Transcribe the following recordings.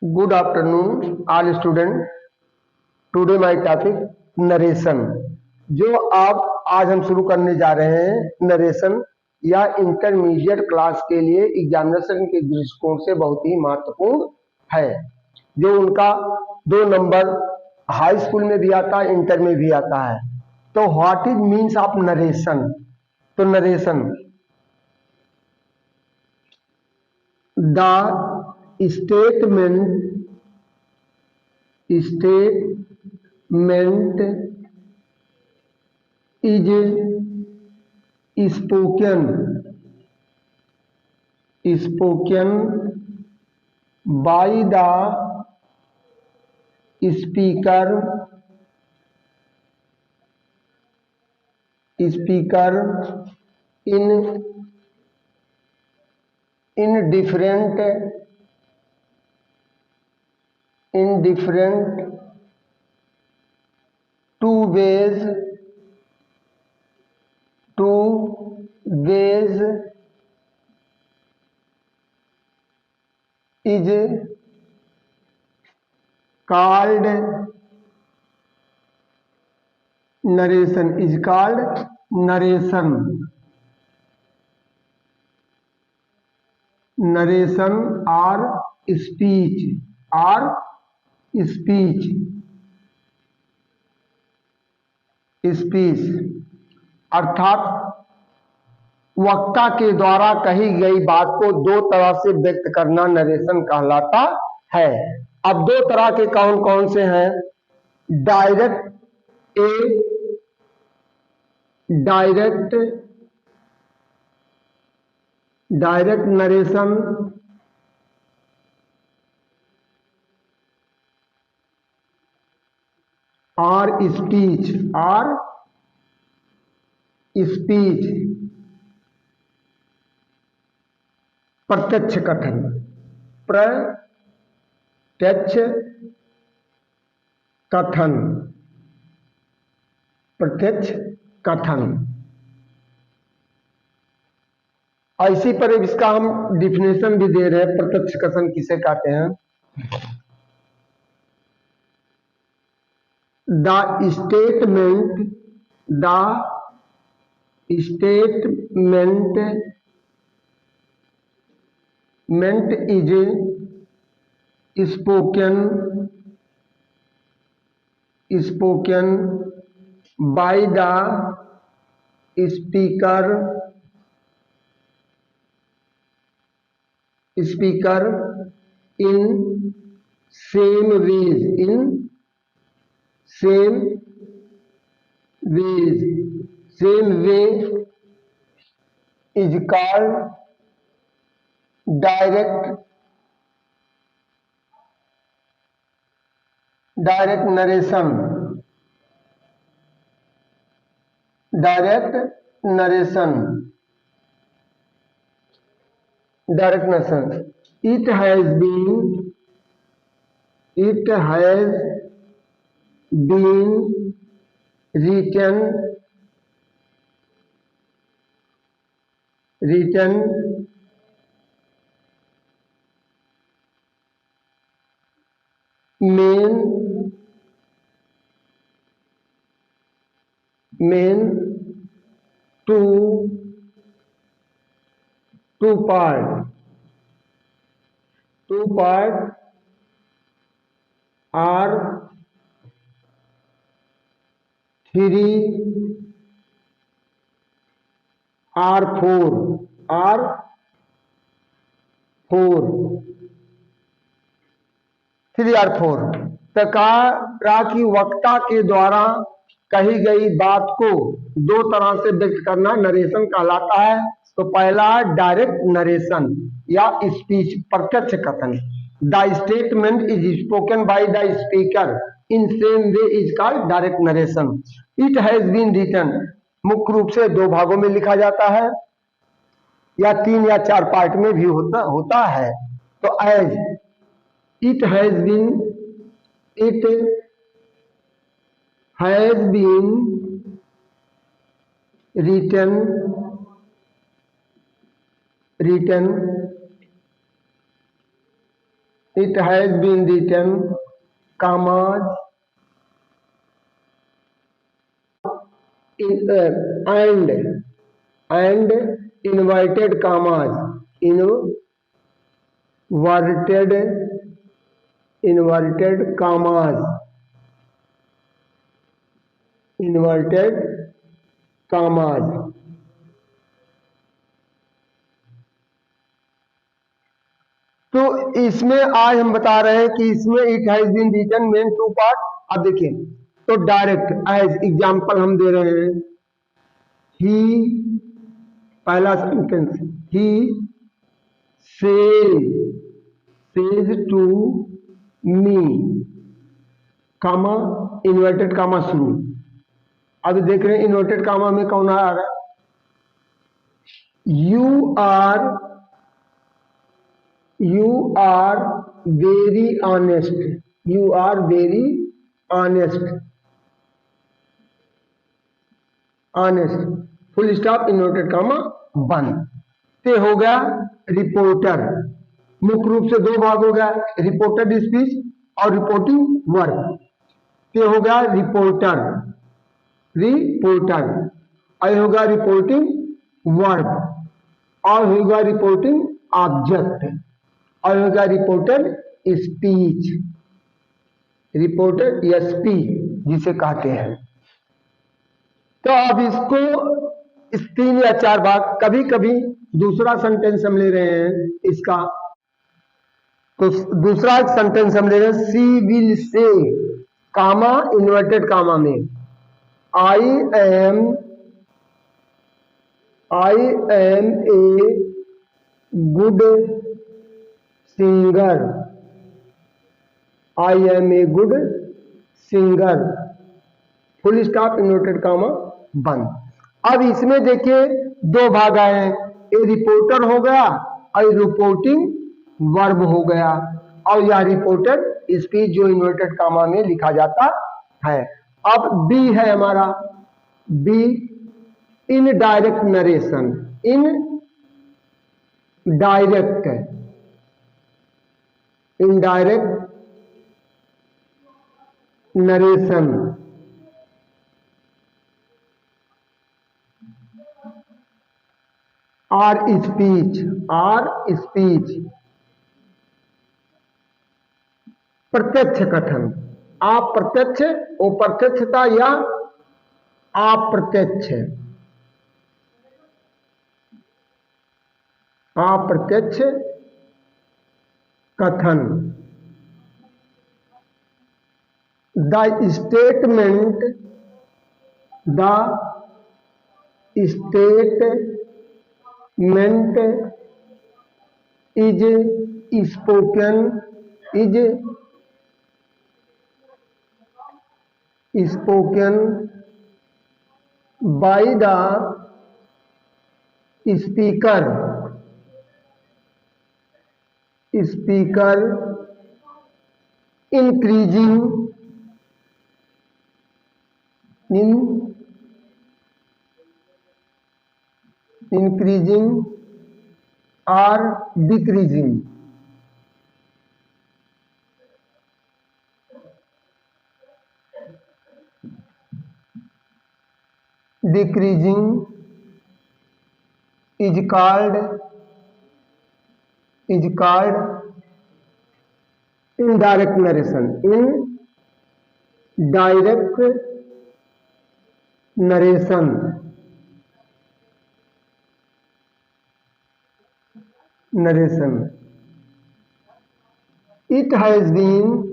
Good afternoon, all students. Today my topic narration. जो आप आज हम शुरू करने जा रहे हैं नरेशन या इंटरमीडिएट क्लास के लिए एग्जामिनेशन के दृष्टिकोण से बहुत ही महत्वपूर्ण है। जो उनका 2 नंबर हाई स्कूल में भी आता है, इंटर में भी आता है। तो what is means of narration? तो narration the statement is spoken by the speaker in different two ways is called narration or speech अर्थात वक्ता के द्वारा कही गई बात को दो तरह से व्यक्त करना नरेशन कहलाता है। अब दो तरह के कौन कौन से हैं? डायरेक्ट नरेशन और स्पीच प्रत्यक्ष कथन। ऐसी पर इसका हम डिफिनेशन भी दे रहे हैं। प्रत्यक्ष कथन किसे कहते हैं? The statement is spoken by the speaker in same ways is called direct narration it has been written main two part or three or four तो कहा कि वक्ता के द्वारा कही गई बात को दो तरह से व्यक्त करना नरेशन कहलाता है। तो पहला डायरेक्ट नरेशन या स्पीच प्रत्यक्ष कथन। The statement is spoken by the speaker in same way is called direct narration. It has been written मुख्य रूप से 2 भागों में लिखा जाता है या 3 या 4 पार्ट में भी होता है। तो as it has been written It has been written, commas, and inverted commas, inverted commas, inverted commas. तो इसमें आज हम बता रहे हैं कि इसमें it has been written main two part. अब देखिए, तो डायरेक्ट एज एग्जांपल हम दे रहे हैं, ही, पहला सेंटेंस, ही says to me, comma, inverted comma शुरू। अब देख रहे हैं इन्वर्टेड कामा में कौन आ रहा है, you are very honest, you are very honest, honest, full stop, inverted comma बंद। ते हो गया रिपोर्टर, मुख्य रूप से दो भाग हो गया, रिपोर्टेड स्पीच और रिपोर्टिंग वर्क। ते हो गया रिपोर्टर, और होगा रिपोर्टिंग वर्ब, और होगा रिपोर्टिंग ऑब्जेक्ट, और होगा रिपोर्टेड स्पीच, रिपोर्टेड स्पीच जिसे कहते हैं। तो अब इसको इस 3 या 4 भाग, कभी कभी दूसरा सेंटेंस हम ले रहे हैं इसका, तो दूसरा सेंटेंस हम ले रहे हैं, सी will say, comma, inverted comma में, I am a good singer, I am a good singer, full stop, inverted comma बंद। अब इसमें देखिए दो भाग आए हैं, ए रिपोर्टर हो गया और रिपोर्टिंग वर्ब हो गया, और यह रिपोर्टेड स्पीच जो इन्वर्टेड कामा में लिखा जाता है। अब बी है हमारा, B indirect narration, indirect narration, or speech, प्रत्यक्ष कथन, अप्रत्यक्ष, अप्रत्यक्षता या अप्रत्यक्ष, अप्रत्यक्ष कथन। The statement is spoken by the speaker increasing or decreasing, is called indirect narration, narration. It has been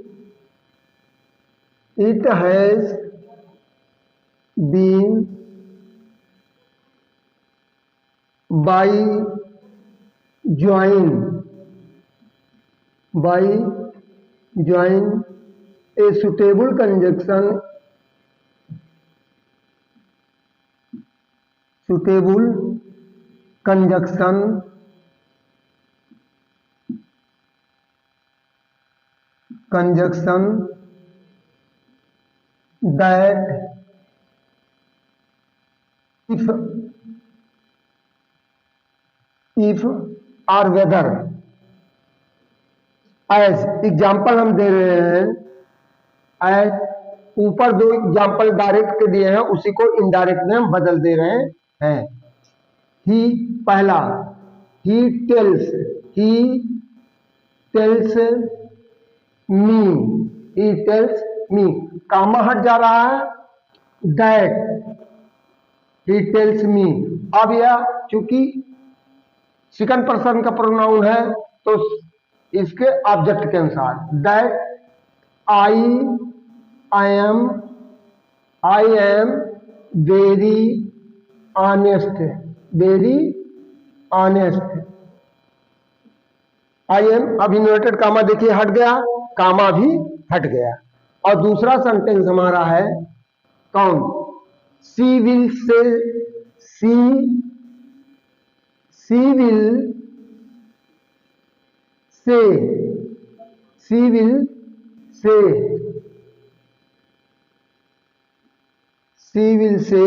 by join a suitable conjunction that if or whether as example हम दे रहे हैं, एज ऊपर दो एग्जाम्पल डायरेक्ट के दिए हैं, उसी को इनडायरेक्ट में हम बदल दे रहे हैं। ही पहला, he tells me, he tells me, कामा हट जा रहा है, दैट ही टेल्स मी। अब यह चूंकि सेकंड पर्सन का प्रोनाउन है तो इसके ऑब्जेक्ट के अनुसार, that I am very honest, I am, अब इन्वर्टेड कामा देखिए हट गया, कामा भी हट गया। और दूसरा सेंटेंस हमारा है कौन, सी will say, C will say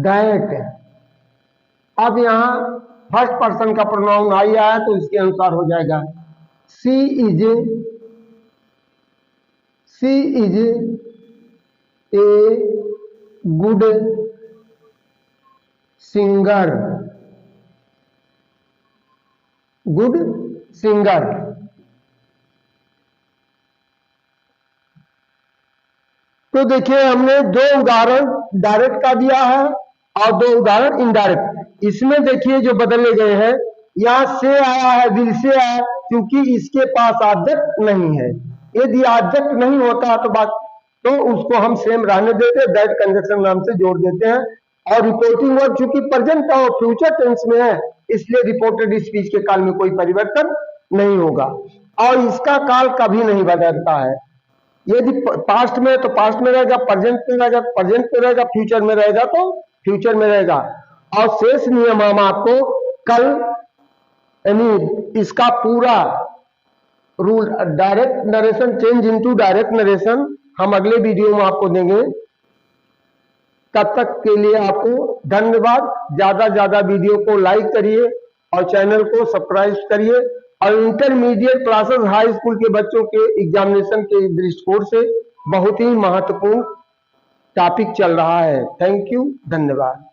that. अब यहां फर्स्ट पर्सन का प्रोनाउन आई आया तो इसके अनुसार हो जाएगा, सी इज ए गुड सिंगर, तो देखिए हमने दो उदाहरण डायरेक्ट का दिया है और दो उदाहरण इनडायरेक्ट। इसमें देखिए जो बदले गए हैं, यहाँ से आया है, विल से आया, क्योंकि इसके पास ऑब्जेक्ट नहीं है। यदि ऑब्जेक्ट नहीं होता तो उसको हम सेम रहने देते, दैट कंजक्शन नाम से जोड़ देते हैं। और रिपोर्टिंग वर्ब चूंकि प्रेजेंट और फ्यूचर टेंस में है, इसलिए रिपोर्टेड स्पीच के काल में कोई परिवर्तन नहीं होगा और इसका काल कभी नहीं बदलता है। यदि पास्ट में तो पास्ट में रहेगा, प्रेजेंट में रहेगा प्रेजेंट में रहेगा, फ्यूचर में रहेगा तो फ्यूचर में रहेगा। और शेष नियम हम आपको कल, यानी इसका पूरा rule, direct narration change into direct narration, हम अगले वीडियो में आपको देंगे। तब तक के लिए आपको धन्यवाद। ज्यादा ज्यादा वीडियो को लाइक करिए और चैनल को सब्सक्राइब करिए। और इंटरमीडिएट क्लासेस हाई स्कूल के बच्चों के एग्जामिनेशन के दृष्टिकोण से बहुत ही महत्वपूर्ण टॉपिक चल रहा है। थैंक यू, धन्यवाद।